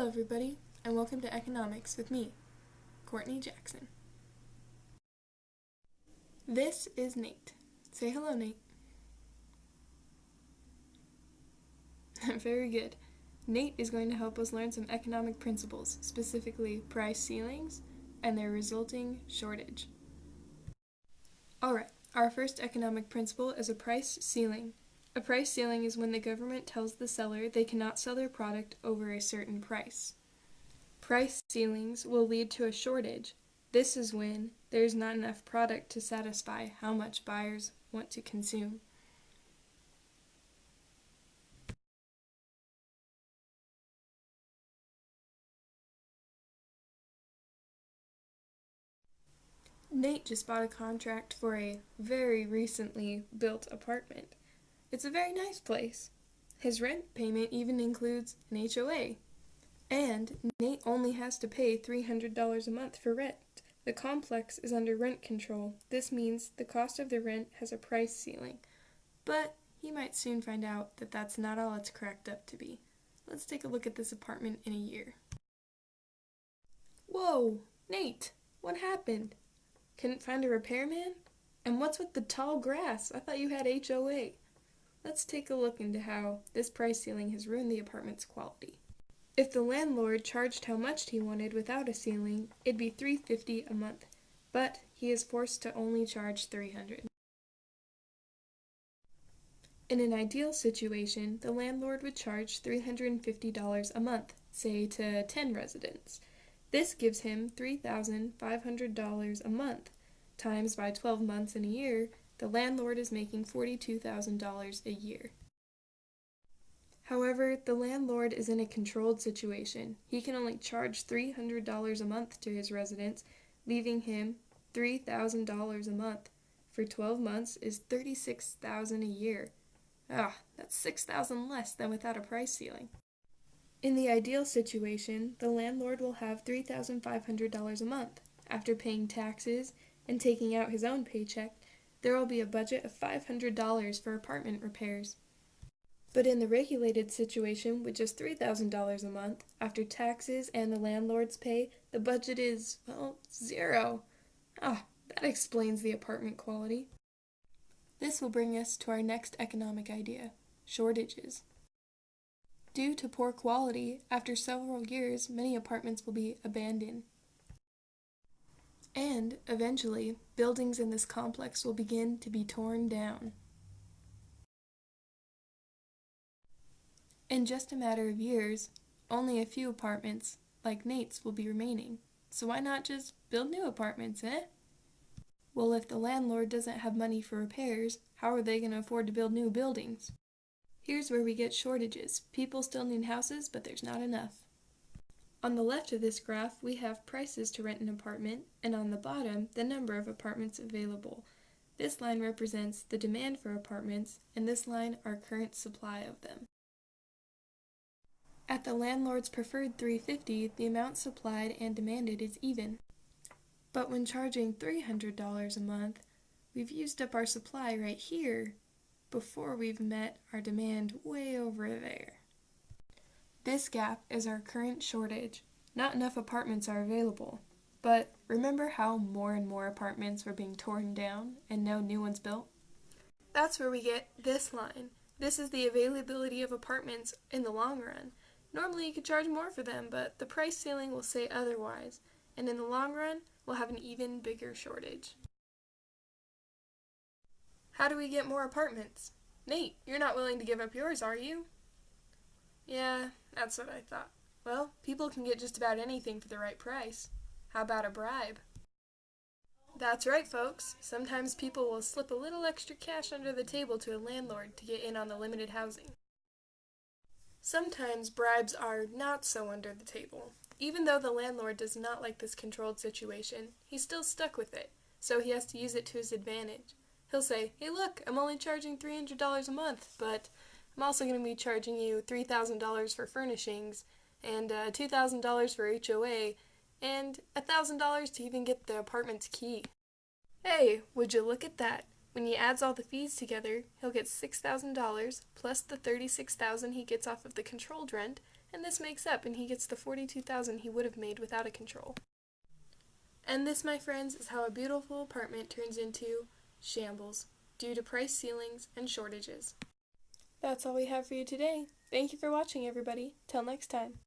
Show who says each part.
Speaker 1: everybody, and welcome to Economics with me, Courtney Jackson. This is Nate. Say hello, Nate. Very good. Nate is going to help us learn some economic principles, specifically price ceilings and their resulting shortage. Alright, our first economic principle is a price ceiling. A price ceiling is when the government tells the seller they cannot sell their product over a certain price. Price ceilings will lead to a shortage. This is when there is not enough product to satisfy how much buyers want to consume. Nate just bought a contract for a very recently built apartment. It's a very nice place. His rent payment even includes an HOA. And Nate only has to pay $300 a month for rent. The complex is under rent control. This means the cost of the rent has a price ceiling. But he might soon find out that that's not all it's cracked up to be. Let's take a look at this apartment in a year. Whoa, Nate, what happened? Couldn't find a repairman? And what's with the tall grass? I thought you had HOA. Let's take a look into how this price ceiling has ruined the apartment's quality. If the landlord charged how much he wanted without a ceiling, it'd be $350 a month, but he is forced to only charge $300. In an ideal situation, the landlord would charge $350 a month, say to 10 residents. This gives him $3,500 a month. Times by 12 months in a year, the landlord is making $42,000 a year. However, the landlord is in a controlled situation. He can only charge $300 a month to his residents, leaving him $3,000 a month. For 12 months is $36,000 a year. That's $6,000 less than without a price ceiling. In the ideal situation, the landlord will have $3,500 a month. After paying taxes and taking out his own paycheck, there will be a budget of $500 for apartment repairs. But in the regulated situation with just $3,000 a month, after taxes and the landlord's pay, the budget is, zero. That explains the apartment quality. This will bring us to our next economic idea, shortages. Due to poor quality, after several years, many apartments will be abandoned. And, eventually, buildings in this complex will begin to be torn down. In just a matter of years, only a few apartments, like Nate's, will be remaining. So why not just build new apartments, eh? Well, if the landlord doesn't have money for repairs, how are they going to afford to build new buildings? Here's where we get shortages. People still need houses, but there's not enough. On the left of this graph, we have prices to rent an apartment, and on the bottom, the number of apartments available. This line represents the demand for apartments, and this line our current supply of them. At the landlord's preferred $350, the amount supplied and demanded is even. But when charging $300 a month, we've used up our supply right here before we've met our demand way over there. This gap is our current shortage. Not enough apartments are available. But remember how more and more apartments were being torn down and no new ones built? That's where we get this line. This is the availability of apartments in the long run. Normally you could charge more for them, but the price ceiling will say otherwise, and in the long run, we'll have an even bigger shortage. How do we get more apartments? Nate, you're not willing to give up yours, are you? Yeah, that's what I thought. Well, people can get just about anything for the right price. How about a bribe? That's right, folks. Sometimes people will slip a little extra cash under the table to a landlord to get in on the limited housing. Sometimes bribes are not so under the table. Even though the landlord does not like this controlled situation, he's still stuck with it, so he has to use it to his advantage. He'll say, hey look, I'm only charging $300 a month, but I'm also going to be charging you $3,000 for furnishings, and $2,000 for HOA, and $1,000 to even get the apartment's key. Hey, would you look at that? When he adds all the fees together, he'll get $6,000 plus the $36,000 he gets off of the controlled rent, and this makes up, and he gets the $42,000 he would have made without a control. And this, my friends, is how a beautiful apartment turns into shambles due to price ceilings and shortages. That's all we have for you today. Thank you for watching, everybody. Till next time.